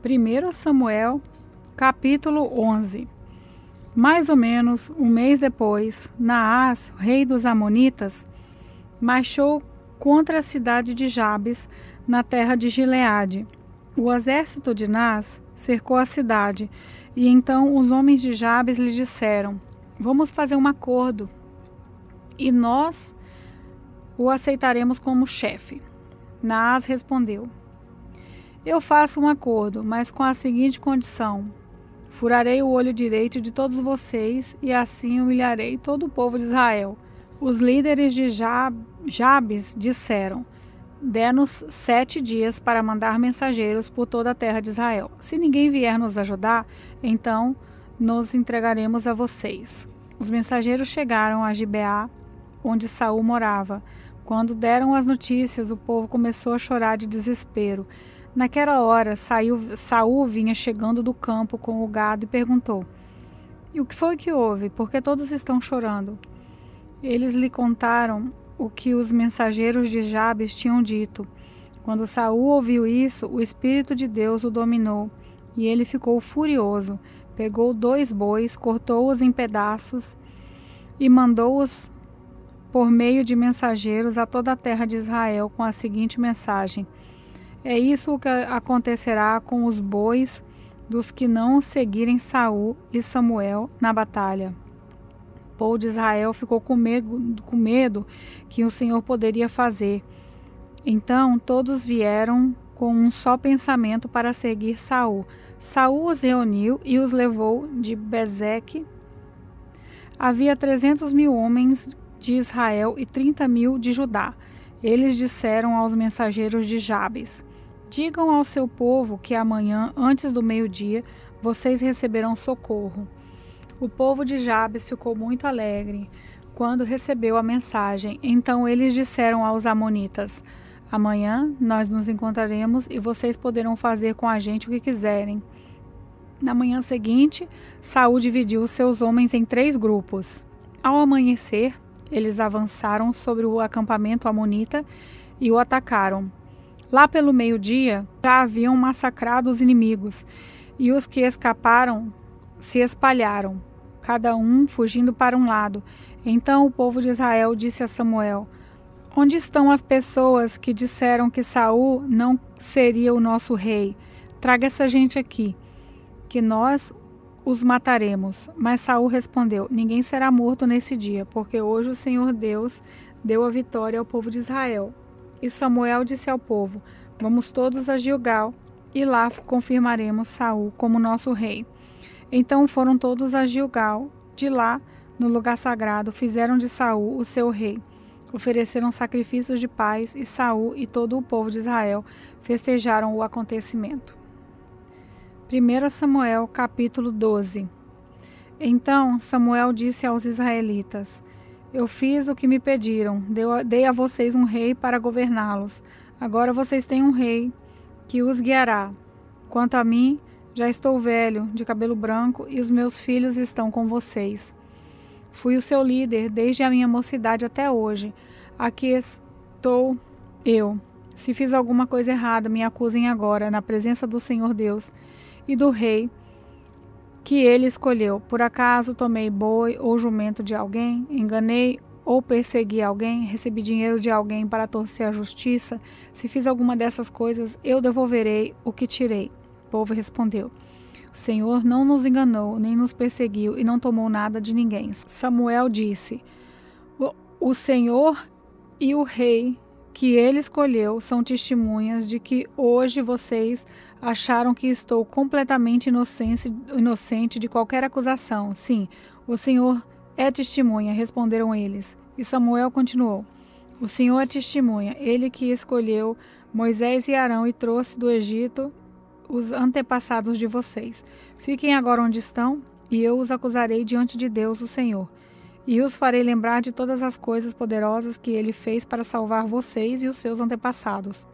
1 Samuel, capítulo 11. Mais ou menos um mês depois, Naás, rei dos Amonitas, marchou contra a cidade de Jabes, na terra de Gileade. O exército de Naás cercou a cidade, e então os homens de Jabes lhe disseram: "Vamos fazer um acordo, e nós o aceitaremos como chefe." Naás respondeu: "Eu faço um acordo, mas com a seguinte condição: furarei o olho direito de todos vocês e assim humilharei todo o povo de Israel." Os líderes de Jabes disseram: "Dê-nos 7 dias para mandar mensageiros por toda a terra de Israel. Se ninguém vier nos ajudar, então nos entregaremos a vocês." Os mensageiros chegaram a Gibeá, onde Saul morava. Quando deram as notícias, o povo começou a chorar de desespero. Naquela hora, Saul vinha chegando do campo com o gado e perguntou: "E o que foi que houve? Por que todos estão chorando?" Eles lhe contaram o que os mensageiros de Jabes tinham dito. Quando Saul ouviu isso, o Espírito de Deus o dominou, e ele ficou furioso. Pegou 2 bois, cortou-os em pedaços e mandou-os por meio de mensageiros a toda a terra de Israel com a seguinte mensagem: "É isso que acontecerá com os bois dos que não seguirem Saul e Samuel na batalha." O povo de Israel ficou com medo que o Senhor poderia fazer. Então todos vieram com um só pensamento para seguir Saul. Saul os reuniu e os levou de Bezeque. Havia 300.000 homens de Israel e 30.000 de Judá. Eles disseram aos mensageiros de Jabes: "Digam ao seu povo que amanhã, antes do meio-dia, vocês receberão socorro." O povo de Jabes ficou muito alegre quando recebeu a mensagem. Então eles disseram aos amonitas: "Amanhã nós nos encontraremos e vocês poderão fazer com a gente o que quiserem." Na manhã seguinte, Saul dividiu seus homens em 3 grupos. Ao amanhecer, eles avançaram sobre o acampamento amonita e o atacaram. Lá pelo meio-dia, já haviam massacrado os inimigos, e os que escaparam se espalharam, cada um fugindo para um lado. Então o povo de Israel disse a Samuel: "Onde estão as pessoas que disseram que Saul não seria o nosso rei? Traga essa gente aqui, que nós os mataremos." Mas Saul respondeu: "Ninguém será morto nesse dia, porque hoje o Senhor Deus deu a vitória ao povo de Israel." E Samuel disse ao povo: "Vamos todos a Gilgal, e lá confirmaremos Saul como nosso rei." Então foram todos a Gilgal. De lá, no lugar sagrado, fizeram de Saul o seu rei. Ofereceram sacrifícios de paz, e Saul e todo o povo de Israel festejaram o acontecimento. 1 Samuel, capítulo 12. Então Samuel disse aos israelitas: "Eu fiz o que me pediram, dei a vocês um rei para governá-los. Agora vocês têm um rei que os guiará. Quanto a mim, já estou velho, de cabelo branco, e os meus filhos estão com vocês. Fui o seu líder desde a minha mocidade até hoje. Aqui estou eu. Se fiz alguma coisa errada, me acusem agora, na presença do Senhor Deus e do rei que ele escolheu. Por acaso tomei boi ou jumento de alguém? Enganei ou persegui alguém? Recebi dinheiro de alguém para torcer a justiça? Se fiz alguma dessas coisas, eu devolverei o que tirei." O povo respondeu: "O Senhor não nos enganou, nem nos perseguiu e não tomou nada de ninguém." Samuel disse: O Senhor e o rei que ele escolheu são testemunhas de que hoje vocês acharam que estou completamente inocente de qualquer acusação. Sim, o Senhor é testemunha," responderam eles. E Samuel continuou: "O Senhor é testemunha, ele que escolheu Moisés e Arão e trouxe do Egito os antepassados de vocês. Fiquem agora onde estão, e eu os acusarei diante de Deus, o Senhor, e os farei lembrar de todas as coisas poderosas que ele fez para salvar vocês e os seus antepassados.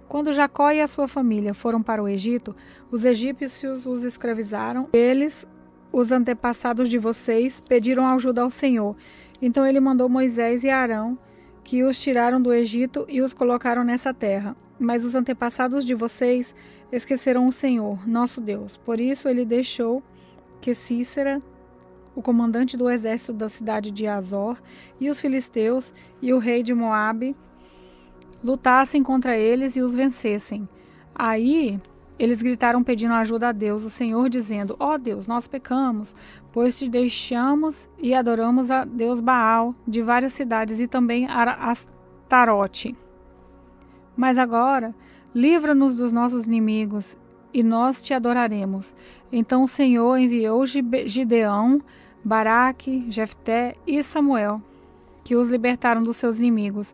Quando Jacó e a sua família foram para o Egito, os egípcios os escravizaram. Eles, os antepassados de vocês, pediram ajuda ao Senhor. Então ele mandou Moisés e Arão, que os tiraram do Egito e os colocaram nessa terra. Mas os antepassados de vocês esqueceram o Senhor, nosso Deus. Por isso ele deixou que Císera, o comandante do exército da cidade de Azor, e os filisteus e o rei de Moabe lutassem contra eles e os vencessem. Aí eles gritaram pedindo ajuda a Deus, o Senhor, dizendo: ó Deus, nós pecamos, pois te deixamos e adoramos a Deus Baal de várias cidades e também a Astarote. Mas agora, livra-nos dos nossos inimigos, e nós te adoraremos. Então o Senhor enviou Gideão, Baraque, Jefté e Samuel, que os libertaram dos seus inimigos.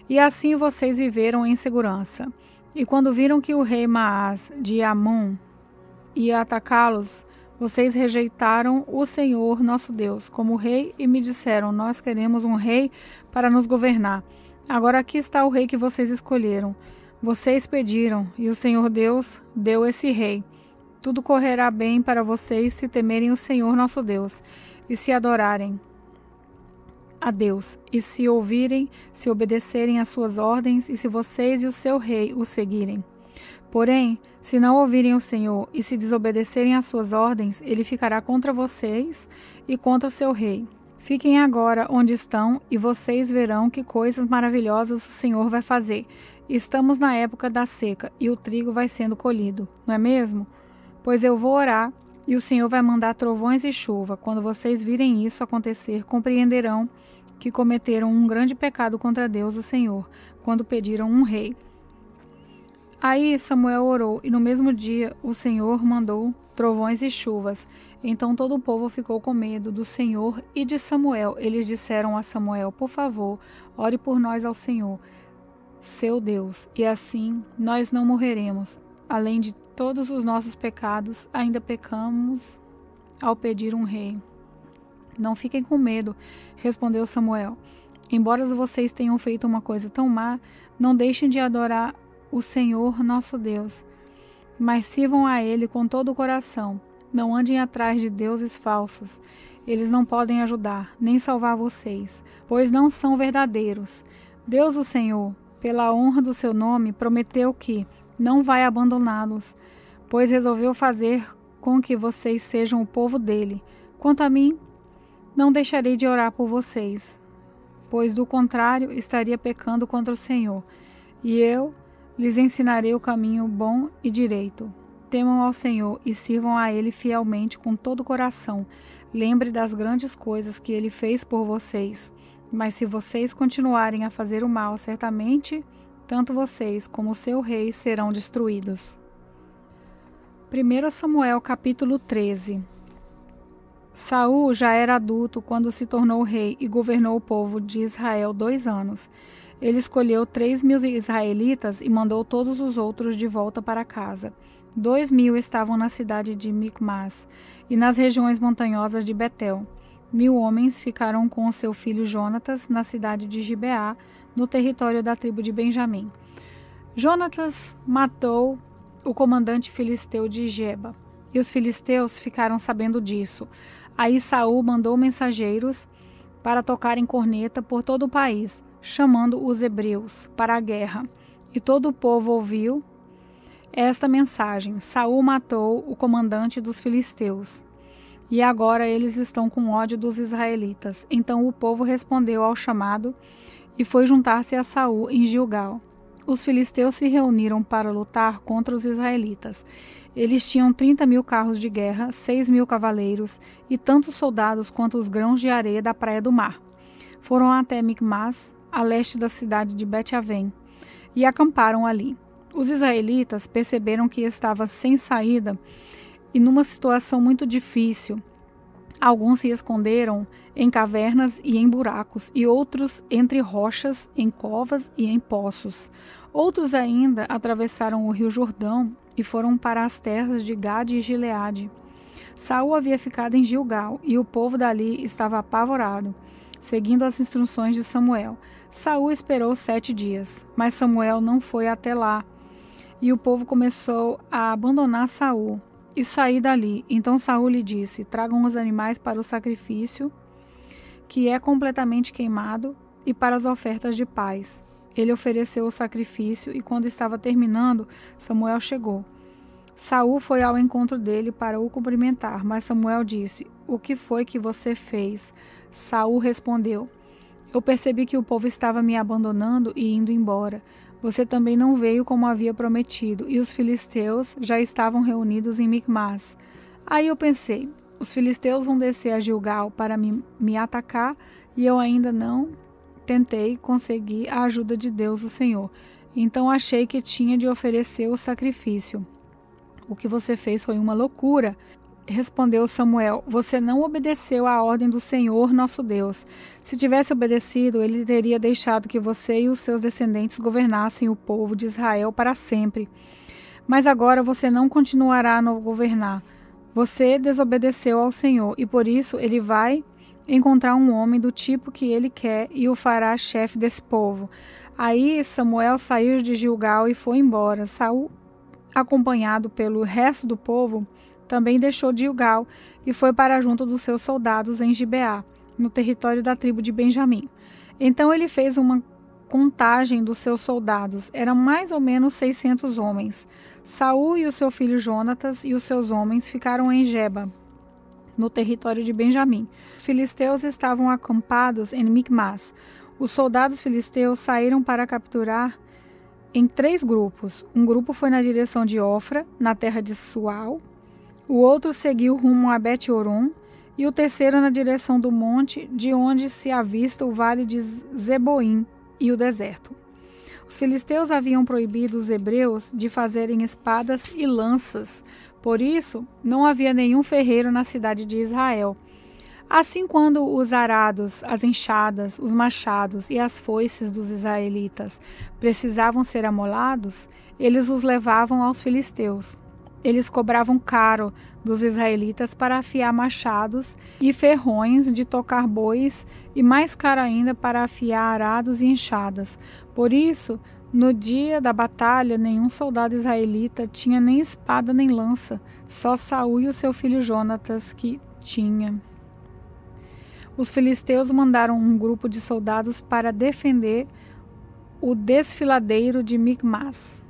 E assim vocês viveram em segurança. E quando viram que o rei Maás de Amon ia atacá-los, vocês rejeitaram o Senhor nosso Deus como rei e me disseram: nós queremos um rei para nos governar. Agora aqui está o rei que vocês escolheram. Vocês pediram, e o Senhor Deus deu esse rei. Tudo correrá bem para vocês se temerem o Senhor nosso Deus, e se adorarem a Deus, e se ouvirem, se obedecerem às suas ordens, e se vocês e o seu rei o seguirem. Porém, se não ouvirem o Senhor, e se desobedecerem às suas ordens, ele ficará contra vocês e contra o seu rei. Fiquem agora onde estão e vocês verão que coisas maravilhosas o Senhor vai fazer. Estamos na época da seca e o trigo vai sendo colhido, não é mesmo? Pois eu vou orar e o Senhor vai mandar trovões e chuva. Quando vocês virem isso acontecer, compreenderão que cometeram um grande pecado contra Deus, o Senhor, quando pediram um rei. Aí Samuel orou e no mesmo dia o Senhor mandou trovões e chuvas. Então todo o povo ficou com medo do Senhor e de Samuel. Eles disseram a Samuel: por favor, ore por nós ao Senhor, seu Deus, e assim nós não morreremos. Além de todos os nossos pecados, ainda pecamos ao pedir um rei. Não fiquem com medo, respondeu Samuel. Embora vocês tenham feito uma coisa tão má, não deixem de adorar o Senhor nosso Deus, mas sirvam a Ele com todo o coração. Não andem atrás de deuses falsos. Eles não podem ajudar, nem salvar vocês, pois não são verdadeiros. Deus, o Senhor, pela honra do seu nome, prometeu que não vai abandoná-los, pois resolveu fazer com que vocês sejam o povo dele. Quanto a mim, não deixarei de orar por vocês, pois do contrário estaria pecando contra o Senhor, e eu lhes ensinarei o caminho bom e direito. Temam ao Senhor e sirvam a Ele fielmente com todo o coração. Lembre das grandes coisas que Ele fez por vocês. Mas se vocês continuarem a fazer o mal, certamente tanto vocês como o seu rei serão destruídos. 1 Samuel capítulo 13. Saul já era adulto quando se tornou rei e governou o povo de Israel 2 anos. Ele escolheu 3.000 israelitas e mandou todos os outros de volta para casa. 2.000 estavam na cidade de Micmas e nas regiões montanhosas de Betel. 1.000 homens ficaram com seu filho Jonatas na cidade de Gibeá, no território da tribo de Benjamim. Jonatas matou o comandante filisteu de Geba, e os filisteus ficaram sabendo disso. Aí Saul mandou mensageiros para tocarem corneta por todo o país, chamando os hebreus para a guerra. E todo o povo ouviu esta mensagem: Saul matou o comandante dos filisteus, e agora eles estão com ódio dos israelitas. Então o povo respondeu ao chamado e foi juntar-se a Saul em Gilgal. Os filisteus se reuniram para lutar contra os israelitas. Eles tinham 30.000 carros de guerra, 6.000 cavaleiros e tantos soldados quanto os grãos de areia da praia do mar. Foram até Micmas, a leste da cidade de Bet-Avém, e acamparam ali. Os israelitas perceberam que estava sem saída e numa situação muito difícil. Alguns se esconderam em cavernas e em buracos, e outros entre rochas, em covas e em poços. Outros ainda atravessaram o rio Jordão e foram para as terras de Gade e Gileade. Saul havia ficado em Gilgal, e o povo dali estava apavorado, seguindo as instruções de Samuel. Saul esperou 7 dias, mas Samuel não foi até lá, e o povo começou a abandonar Saul e sair dali. Então Saul lhe disse: tragam os animais para o sacrifício, que é completamente queimado, e para as ofertas de paz. ele ofereceu o sacrifício e quando estava terminando, Samuel chegou. Saul foi ao encontro dele para o cumprimentar, mas Samuel disse: "O que foi que você fez?" Saul respondeu: "Eu percebi que o povo estava me abandonando e indo embora. Você também não veio como havia prometido, e os filisteus já estavam reunidos em Micmas. Aí eu pensei, os filisteus vão descer a Gilgal para me atacar, e eu ainda não tentei conseguir a ajuda de Deus, o Senhor. Então achei que tinha de oferecer o sacrifício. O que você fez foi uma loucura." Respondeu Samuel: "Você não obedeceu à ordem do Senhor, nosso Deus. Se tivesse obedecido, ele teria deixado que você e os seus descendentes governassem o povo de Israel para sempre. Mas agora você não continuará a governar. Você desobedeceu ao Senhor, e por isso ele vai encontrar um homem do tipo que ele quer e o fará chefe desse povo." Aí Samuel saiu de Gilgal e foi embora. Saul, acompanhado pelo resto do povo, também deixou Gilgal e foi para junto dos seus soldados em Gibeá, no território da tribo de Benjamim. Então ele fez uma contagem dos seus soldados. Eram mais ou menos 600 homens. Saul e o seu filho Jonatas e os seus homens ficaram em Geba, no território de Benjamim. Os filisteus estavam acampados em Micmas. Os soldados filisteus saíram para capturar em 3 grupos. Um grupo foi na direção de Ofra, na terra de Sual. O outro seguiu rumo a Bet-Horon e o terceiro na direção do monte, de onde se avista o vale de Zeboim e o deserto. Os filisteus haviam proibido os hebreus de fazerem espadas e lanças, por isso não havia nenhum ferreiro na cidade de Israel. Assim, quando os arados, as enxadas, os machados e as foices dos israelitas precisavam ser amolados, eles os levavam aos filisteus. Eles cobravam caro dos israelitas para afiar machados e ferrões de tocar bois e mais caro ainda para afiar arados e enxadas. Por isso, no dia da batalha, nenhum soldado israelita tinha nem espada nem lança, só Saul e o seu filho Jonatas que tinha. Os filisteus mandaram um grupo de soldados para defender o desfiladeiro de Micmas.